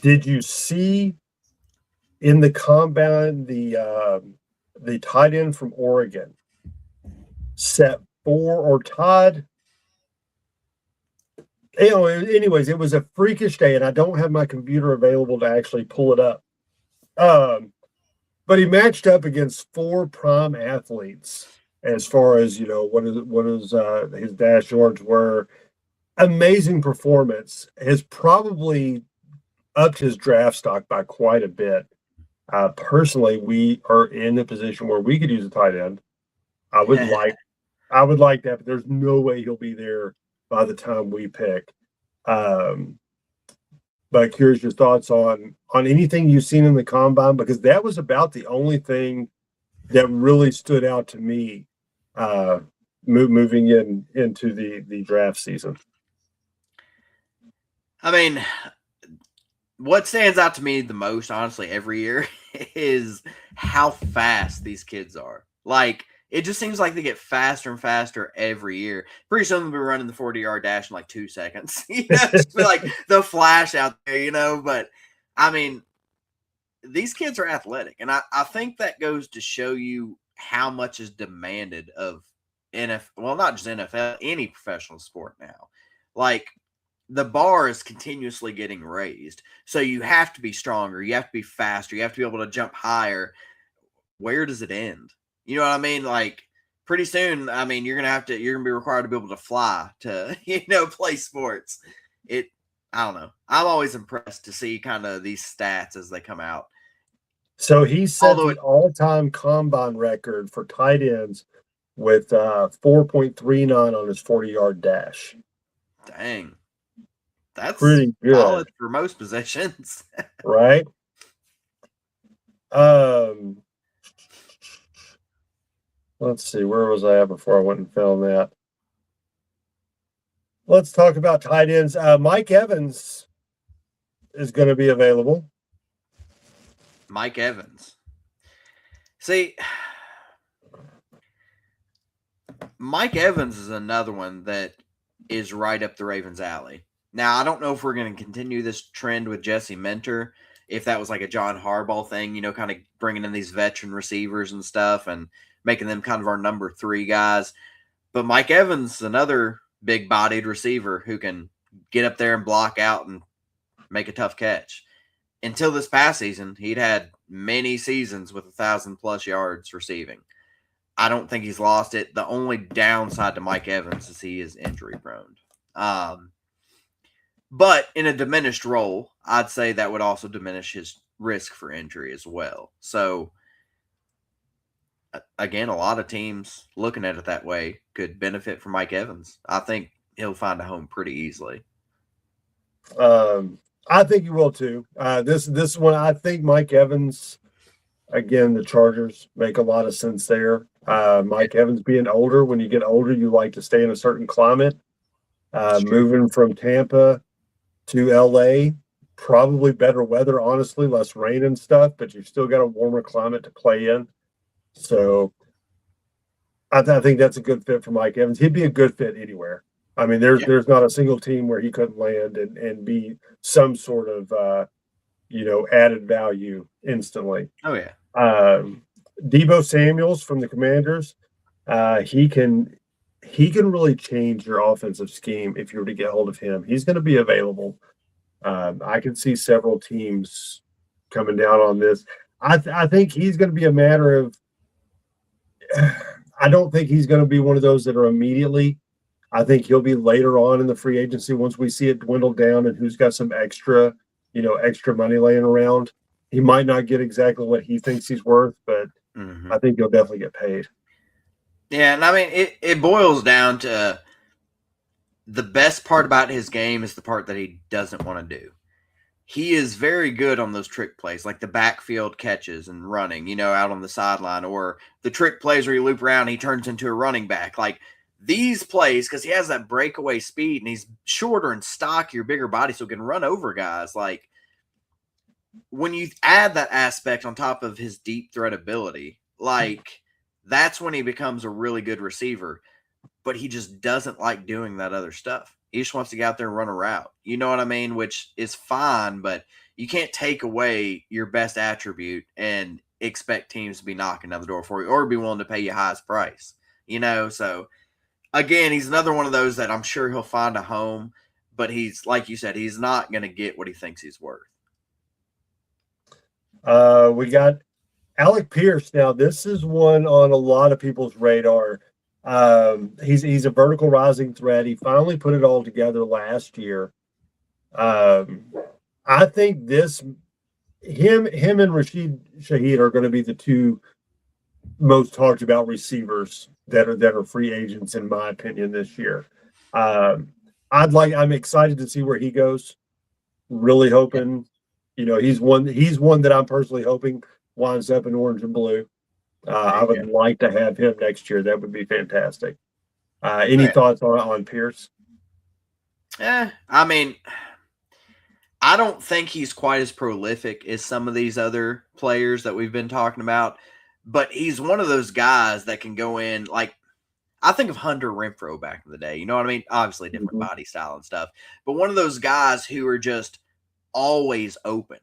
did you see in the combine the tight end from Oregon set 4 or tied? Anyways, it was a freakish day, and I don't have my computer available to actually pull it up. But he matched up against 4 prime athletes as far as, what his dash yards were. Amazing performance. Has probably upped his draft stock by quite a bit. Personally, we are in a position where we could use a tight end. I would like that, but there's no way he'll be there by the time we pick. But curious your thoughts on anything you've seen in the combine, because that was about the only thing that really stood out to me moving into the draft season. I mean, what stands out to me the most, honestly, every year is how fast these kids are. It just seems like they get faster and faster every year. Pretty soon they'll be running the 40-yard dash in 2 seconds. Just be like the flash out there, But, I mean, these kids are athletic. And I think that goes to show you how much is demanded of NFL. Well, not just NFL, any professional sport now. The bar is continuously getting raised. So you have to be stronger. You have to be faster. You have to be able to jump higher. Where does it end? You know what I mean? Pretty soon, I mean, you're going to be required to be able to fly to, play sports. I don't know. I'm always impressed to see kind of these stats as they come out. So he set the all-time combine record for tight ends with 4.39 on his 40-yard dash. Dang. That's pretty good. Solid for most positions. Right? Let's see, where was I at before I went and found that? Let's talk about tight ends. Mike Evans is going to be available. Mike Evans. See, Mike Evans is another one that is right up the Ravens' alley. Now, I don't know if we're going to continue this trend with Jesse Minter, if that was like a John Harbaugh thing, kind of bringing in these veteran receivers and stuff and making them kind of our number 3 guys. But Mike Evans is another big-bodied receiver who can get up there and block out and make a tough catch. Until this past season, he'd had many seasons with 1,000-plus yards receiving. I don't think he's lost it. The only downside to Mike Evans is he is injury-prone. But in a diminished role, I'd say that would also diminish his risk for injury as well. So, again, a lot of teams looking at it that way could benefit from Mike Evans. I think he'll find a home pretty easily. I think you will too. This one, I think Mike Evans. Again, the Chargers make a lot of sense there. Mike Evans being older, when you get older, you like to stay in a certain climate. Moving from Tampa to LA, probably better weather, honestly, less rain and stuff, but you've still got a warmer climate to play in. So I think that's a good fit for Mike Evans. He'd be a good fit anywhere. I mean, there's not a single team where he couldn't land and be some sort of added value instantly. Oh yeah. Debo Samuels from the Commanders, he can really change your offensive scheme if you were to get hold of him. He's going to be available. I can see several teams coming down on this. I think he's going to be a matter of. I don't think he's going to be one of those that are immediately. I think he'll be later on in the free agency once we see it dwindle down and who's got some extra money laying around. He might not get exactly what he thinks he's worth, but I think he'll definitely get paid. Yeah, and I mean, it boils down to the best part about his game is the part that he doesn't want to do. He is very good on those trick plays, like the backfield catches and running, out on the sideline, or the trick plays where you loop around and he turns into a running back. Like these plays, because he has that breakaway speed and he's shorter and stockier, bigger body, so he can run over guys. Like when you add that aspect on top of his deep threat ability, like that's when he becomes a really good receiver. But he just doesn't like doing that other stuff. He just wants to get out there and run a route. You know what I mean? Which is fine, but you can't take away your best attribute and expect teams to be knocking down the door for you or be willing to pay you highest price. So again, he's another one of those that I'm sure he'll find a home, but he's, like you said, he's not going to get what he thinks he's worth. We got Alec Pierce. Now, this is one on a lot of people's radar. He's a vertical rising threat. He finally put it all together last year. I think him and Rashid Shaheed are going to be the two most talked about receivers that are free agents, in my opinion, this year. I'm excited to see where he goes. Really hoping, he's one that I'm personally hoping winds up in orange and blue. I would like to have him next year. That would be fantastic. Any thoughts on Pierce? I mean, I don't think he's quite as prolific as some of these other players that we've been talking about, but he's one of those guys that can go in. Like, I think of Hunter Renfrow back in the day. You know what I mean? Obviously, different body style and stuff, but one of those guys who are just always open.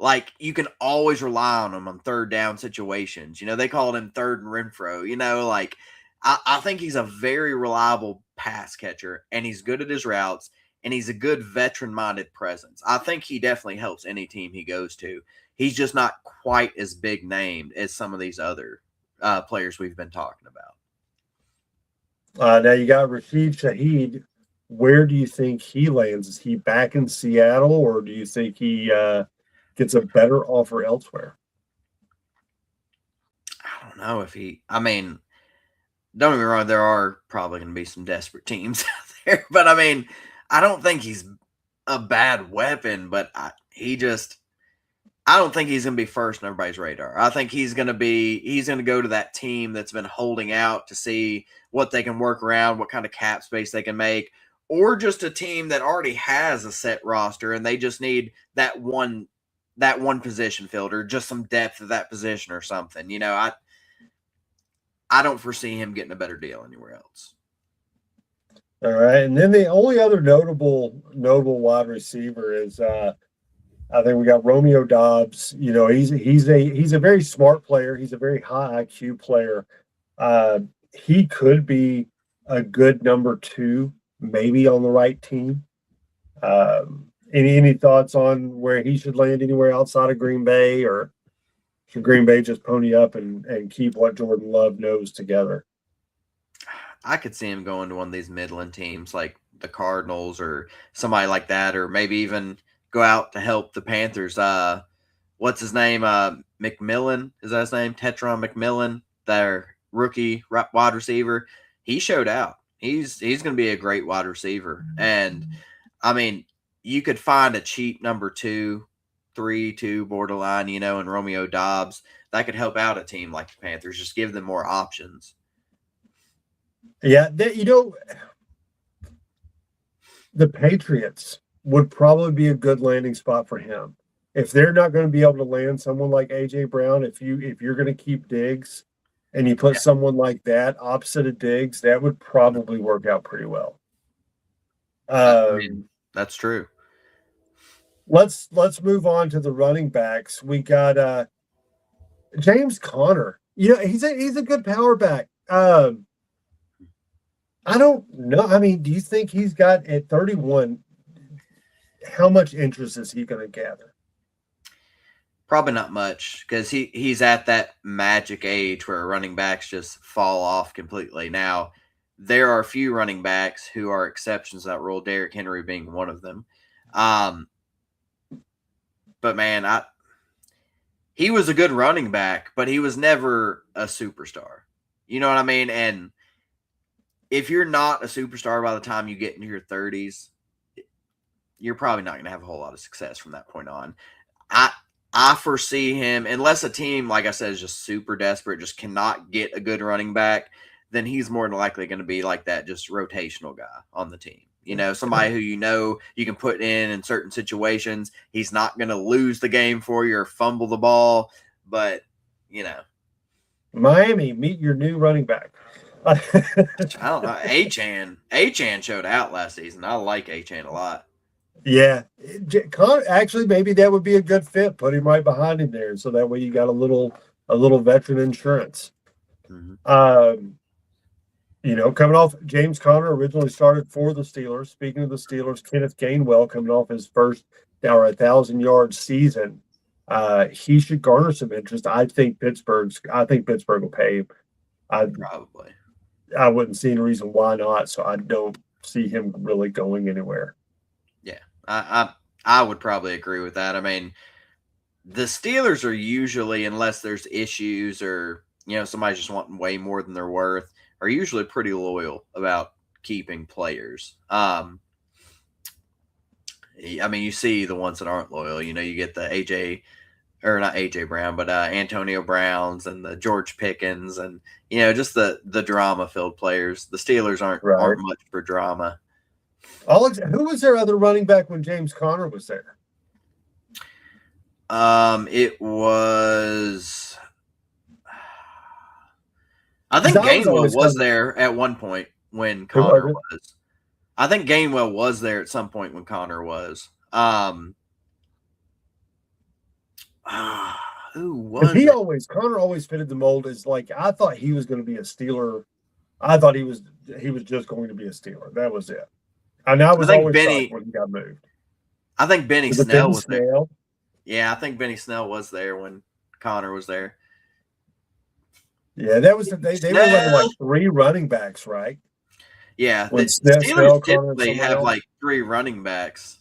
Like, you can always rely on him on third down situations. They called him Third and Renfrow. Like, I think he's a very reliable pass catcher, and he's good at his routes, and he's a good veteran-minded presence. I think he definitely helps any team he goes to. He's just not quite as big named as some of these other players we've been talking about. Now, you got Rashid Shaheed. Where do you think he lands? Is he back in Seattle, or do you think he gets a better offer elsewhere? I don't know if I mean, don't get me wrong, there are probably going to be some desperate teams out there, but I mean, I don't think he's a bad weapon, but I don't think he's going to be first on everybody's radar. I think he's going to go to that team that's been holding out to see what they can work around, what kind of cap space they can make, or just a team that already has a set roster and they just need that one position filled, or just some depth of that position or something. I don't foresee him getting a better deal anywhere else. All right. And then the only other notable wide receiver is I think we got Romeo Dobbs. He's a very smart player. He's a very high IQ player. He could be a good number 2, maybe on the right team. Any thoughts on where he should land anywhere outside of Green Bay, or should Green Bay just pony up and keep what Jordan Love knows together? I could see him going to one of these Midland teams like the Cardinals or somebody like that, or maybe even go out to help the Panthers. What's his name? McMillan, is that his name? Tetron McMillan, their rookie wide receiver. He showed out. He's going to be a great wide receiver. And I mean, you could find a cheap number 2, 3-2 borderline, and Romeo Dobbs that could help out a team like the Panthers. Just give them more options. Yeah, the Patriots would probably be a good landing spot for him. If they're not going to be able to land someone like AJ Brown, if you're going to keep Diggs and you put someone like that opposite of Diggs, that would probably work out pretty well. That's true. Let's move on to the running backs. We got James Conner. He's a good power back. I don't know. I mean, do you think he's got at 31? How much interest is he going to gather? Probably not much, because he's at that magic age where running backs just fall off completely. Now, there are a few running backs who are exceptions to that rule, Derrick Henry being one of them. But man, he was a good running back, but he was never a superstar. You know what I mean? And if you're not a superstar by the time you get into your 30s, you're probably not going to have a whole lot of success from that point on. I foresee him, unless a team, like I said, is just super desperate, just cannot get a good running back, then he's more than likely going to be like that, just rotational guy on the team. Somebody who you can put in certain situations. He's not going to lose the game for you or fumble the ball, but, Miami, meet your new running back. I don't know. Achan showed out last season. I like Achan a lot. Yeah. Actually, maybe that would be a good fit. Put him right behind him there, so that way you got a little veteran insurance. Mm-hmm. Coming off, James Conner originally started for the Steelers. Speaking of the Steelers, Kenneth Gainwell coming off his first 1,000-yard season. He should garner some interest. I think Pittsburgh will pay him. Probably. I wouldn't see any reason why not. So I don't see him really going anywhere. Yeah, I would probably agree with that. I mean, the Steelers are usually, unless there's issues or somebody's just wanting way more than they're worth, are usually pretty loyal about keeping players. I mean, you see the ones that aren't loyal. You get the not AJ Brown, but Antonio Browns and the George Pickens and just the drama-filled players. The Steelers aren't much for drama. Who was their other running back when James Conner was there? It was. I think Gainwell was there at one point when Conner was. I think Gainwell was there at some point when Conner was. Who was it? Conner always fitted the mold as I thought he was going to be a Steeler. I thought he was just going to be a Steeler. That was it. And I was always shocked when he got moved. I think Benny Snell was there. Yeah, I think Benny Snell was there when Conner was there. Yeah, that was they were like 3 running backs, right? Yeah, the Steelers typically have like 3 running backs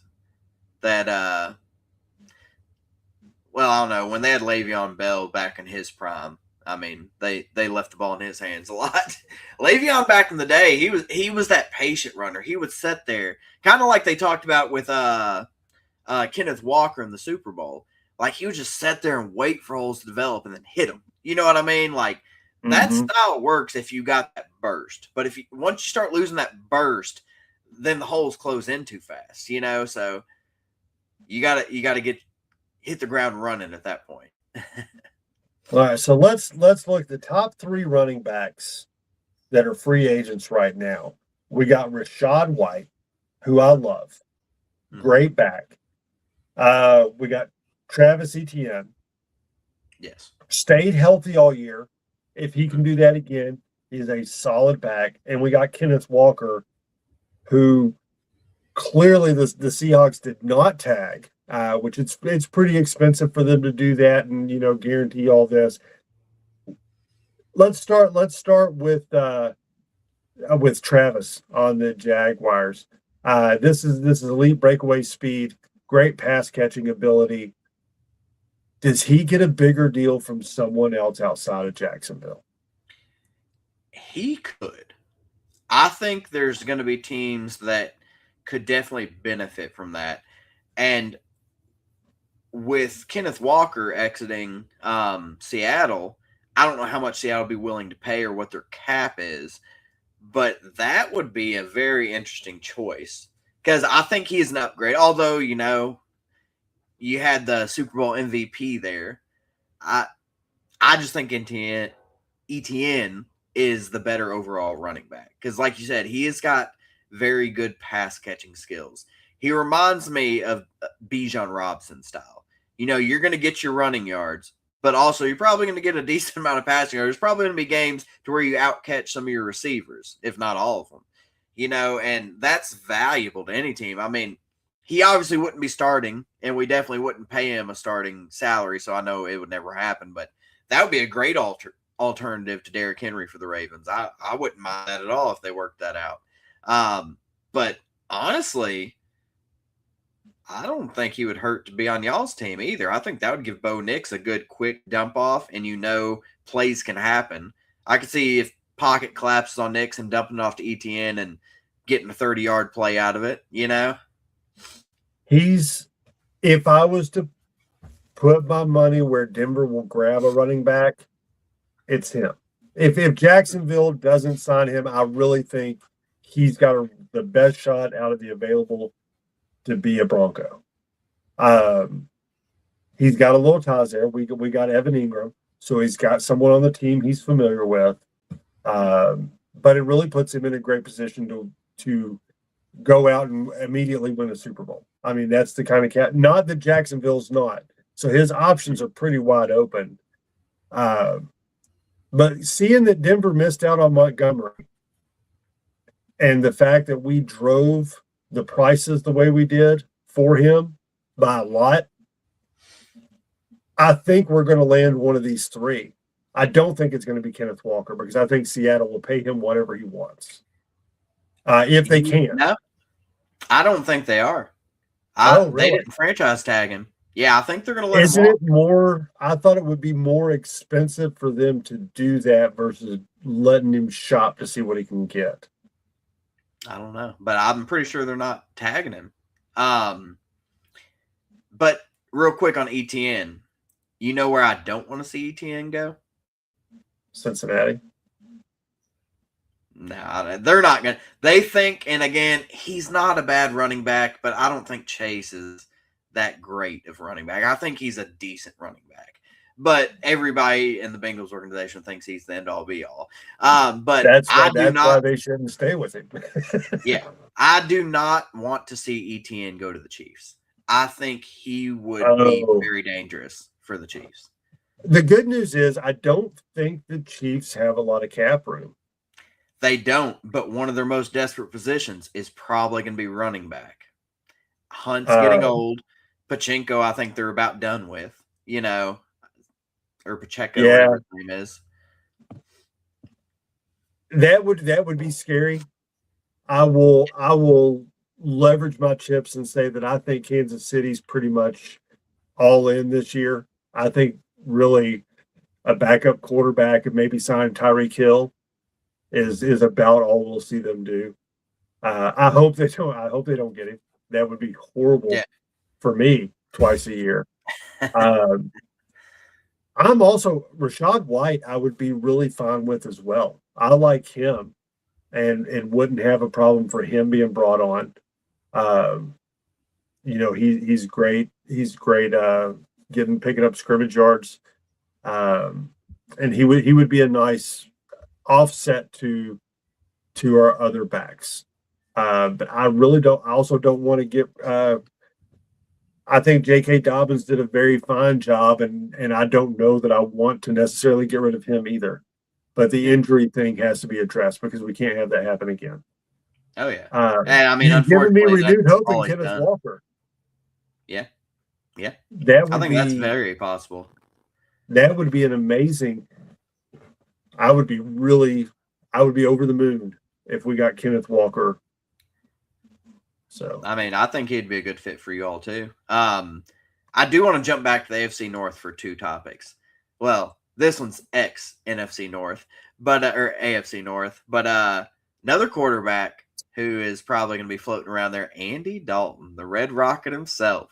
that well, I don't know, when they had Le'Veon Bell back in his prime, I mean, they left the ball in his hands a lot. Le'Veon back in the day, he was that patient runner. He would sit there, kind of like they talked about with Kenneth Walker in the Super Bowl. Like, he would just sit there and wait for holes to develop and then hit them. You know what I mean? Like, that style works if you got that burst. But once you start losing that burst, then the holes close in too fast. So you gotta hit the ground running at that point. All right, so let's look at the top 3 running backs that are free agents right now. We got Rachaad White, who I love, great back. We got Travis Etienne. Yes, stayed healthy all year. If he can do that again, he's a solid back. And we got Kenneth Walker, who clearly the Seahawks did not tag. Which it's pretty expensive for them to do that and guarantee all this. Let's start with Travis on the Jaguars. This is elite breakaway speed, great pass catching ability. Does he get a bigger deal from someone else outside of Jacksonville? He could. I think there's going to be teams that could definitely benefit from that. And with Kenneth Walker exiting Seattle, I don't know how much Seattle will be willing to pay or what their cap is, but that would be a very interesting choice because I think he's an upgrade. Although, you had the Super Bowl MVP there. I just think ETN is the better overall running back because, like you said, he has got very good pass catching skills. He reminds me of Bijan Robson style. You're going to get your running yards, but also you're probably going to get a decent amount of passing yards. There's probably going to be games to where you outcatch some of your receivers, if not all of them. And that's valuable to any team. I mean, he obviously wouldn't be starting, and we definitely wouldn't pay him a starting salary, so I know it would never happen, but that would be a great alternative to Derrick Henry for the Ravens. I wouldn't mind that at all if they worked that out. But honestly, I don't think he would hurt to be on y'all's team either. I think that would give Bo Nix a good quick dump off, and plays can happen. I could see if pocket collapses on Nix and dumping it off to ETN and getting a 30-yard play out of it, If I was to put my money where Denver will grab a running back, it's him. If Jacksonville doesn't sign him, I really think he's got the best shot out of the available to be a Bronco. He's got a little ties there. We got Evan Ingram, so he's got someone on the team he's familiar with. But it really puts him in a great position to go out and immediately win a Super Bowl. I mean, that's the kind of cat. Not that Jacksonville's not. So his options are pretty wide open. But seeing that Denver missed out on Montgomery and the fact that we drove the prices the way we did for him by a lot, I think we're going to land one of these three. I don't think it's going to be Kenneth Walker because I think Seattle will pay him whatever he wants. If they can. No, I don't think they are. Really? They didn't franchise tag him. Yeah, I think they're going to let Isn't him it more? I thought it would be more expensive for them to do that versus letting him shop to see what he can get. I don't know, but I'm pretty sure they're not tagging him. But real quick on ETN, where I don't want to see ETN go? Cincinnati. No, they're not going to. They think, and again, he's not a bad running back, but I don't think Chase is that great of running back. I think he's a decent running back. But everybody in the Bengals organization thinks he's the end-all be-all. But that's why they shouldn't stay with him. Yeah. I do not want to see ETN go to the Chiefs. I think he would be very dangerous for the Chiefs. The good news is I don't think the Chiefs have a lot of cap room. They don't, but one of their most desperate positions is probably going to be running back. Hunt's getting old. Pachenko, I think they're about done with, or Pacheco, whatever his name is. That would be scary. I will leverage my chips and say that I think Kansas City's pretty much all in this year. I think really a backup quarterback and maybe sign Tyreek Hill is about all we'll see them do. I hope they don't get him. That would be horrible for me twice a year. I'm also Rachaad White. I would be really fine with as well. I like him, and wouldn't have a problem for him being brought on. He's great. He's great. Picking up scrimmage yards, and he would be a nice offset to our other backs. But I really don't. I also don't want to get. I think J.K. Dobbins did a very fine job, and I don't know that I want to necessarily get rid of him either. But the injury thing has to be addressed because we can't have that happen again. Oh yeah, and I mean, you've given me unfortunately, renewed hope in all he's Kenneth done. Walker. Yeah. I think that's very possible. That would be an amazing. I would be over the moon if we got Kenneth Walker. So I mean, I think he'd be a good fit for you all too. I do want to jump back to the AFC North for two topics. Well, this one's ex NFC North, or AFC North, but another quarterback who is probably going to be floating around there, Andy Dalton, the Red Rocket himself.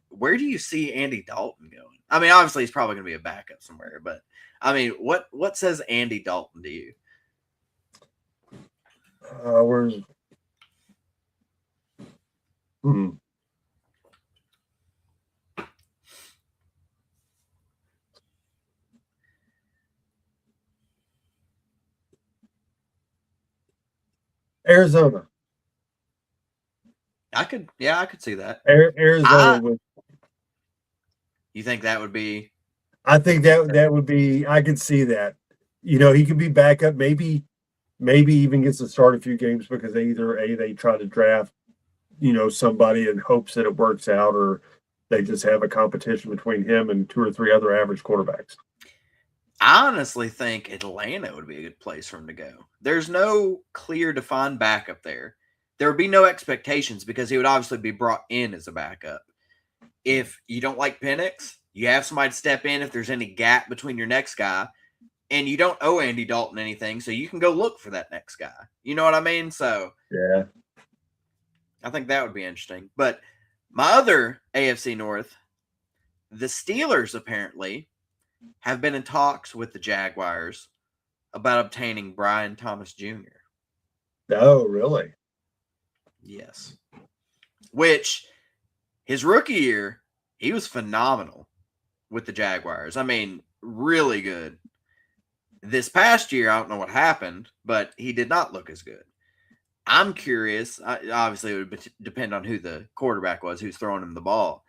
Where do you see Andy Dalton going? I mean, obviously he's probably going to be a backup somewhere, but I mean, what says Andy Dalton to you? Where's Arizona? I could see that. Arizona. You think that would be? I think that would be. I could see that. He could be backup. Maybe even gets to start a few games because they try to draft, somebody in hopes that it works out, or they just have a competition between him and 2 or 3 other average quarterbacks. I honestly think Atlanta would be a good place for him to go. There's no clear defined backup there. There would be no expectations because he would obviously be brought in as a backup. If you don't like Penix, you have somebody to step in if there's any gap between your next guy, and you don't owe Andy Dalton anything, so you can go look for that next guy. You know what I mean? So yeah, I think that would be interesting. But my other AFC North, the Steelers apparently have been in talks with the Jaguars about obtaining Brian Thomas Jr. Oh, really? Yes. Which his rookie year, he was phenomenal with the Jaguars. I mean, really good. This past year, I don't know what happened, but he did not look as good. I'm curious. Obviously, it would depend on who the quarterback was, who's throwing him the ball.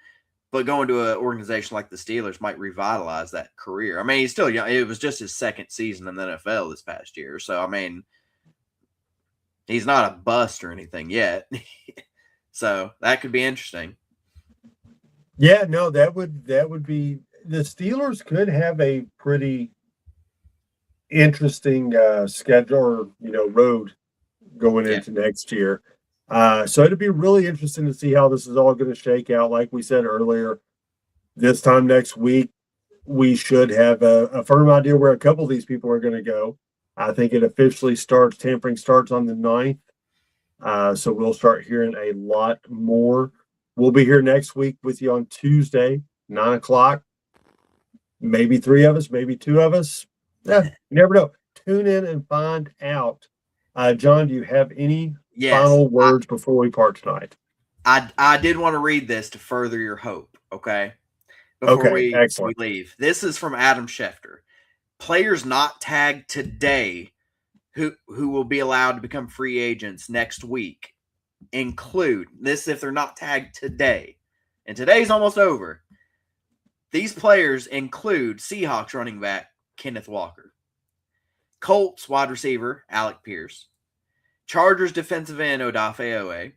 But going to an organization like the Steelers might revitalize that career. I mean, he's still young. It was just his second season in the NFL this past year. So, I mean, he's not a bust or anything yet. So, that could be interesting. Yeah, no, that would be – the Steelers could have a pretty interesting schedule or, road going into next year. So it'd be really interesting to see how this is all going to shake out. Like we said earlier, this time next week, we should have a firm idea where a couple of these people are going to go. I think it officially tampering starts on the 9th. So we'll start hearing a lot more. We'll be here next week with you on Tuesday, 9 o'clock. Maybe 3 of us, maybe 2 of us. Yeah, you never know. Tune in and find out. John, do you have any final words before we part tonight? I did want to read this to further your hope, okay? Before we leave. This is from Adam Schefter. Players not tagged today who will be allowed to become free agents next week include this if they're not tagged today. And today's almost over. These players include Seahawks running back Kenneth Walker, Colts wide receiver Alec Pierce, Chargers defensive end Odafe Owe,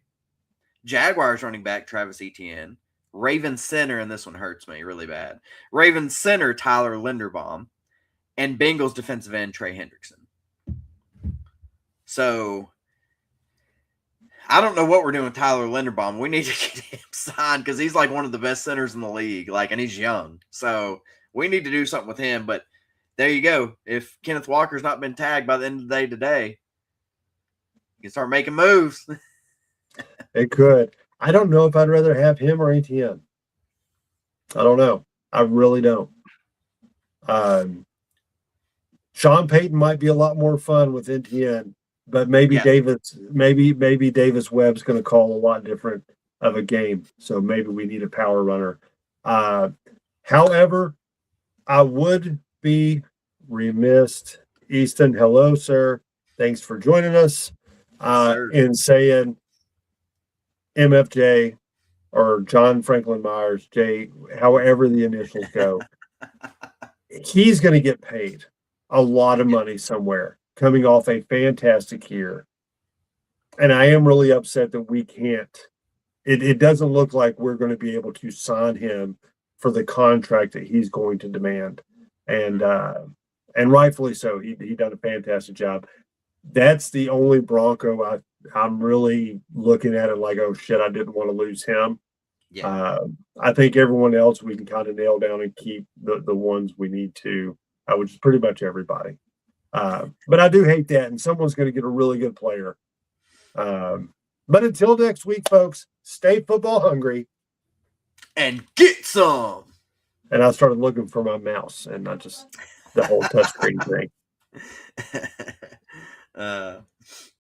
Jaguars running back Travis Etienne, Ravens center, and this one hurts me really bad, Ravens center Tyler Linderbaum, and Bengals defensive end Trey Hendrickson. So I don't know what we're doing with Tyler Linderbaum. We need to get him signed because he's like one of the best centers in the league, and he's young. So we need to do something with him. But there you go. If Kenneth Walker's not been tagged by the end of the day today, you can start making moves. It could. I don't know if I'd rather have him or ATM. I don't know. I really don't. Sean Payton might be a lot more fun with NTN, but maybe Davis Webb's going to call a lot different of a game. So maybe we need a power runner. However, I would be remiss. Easton, hello, sir. Thanks for joining us. In saying MFJ or John Franklin Myers, J, however the initials go, he's going to get paid a lot of money somewhere coming off a fantastic year. And I am really upset that we can't. It doesn't look like we're going to be able to sign him for the contract that he's going to demand. And rightfully so. He done a fantastic job. That's the only Bronco I'm really looking at it like, oh shit, I didn't want to lose him. Yeah. I think everyone else we can kind of nail down and keep the ones we need to, which is pretty much everybody. But I do hate that, and someone's going to get a really good player But until next week, folks, stay football hungry. And get some. And I started looking for my mouse and not just the whole touchscreen thing.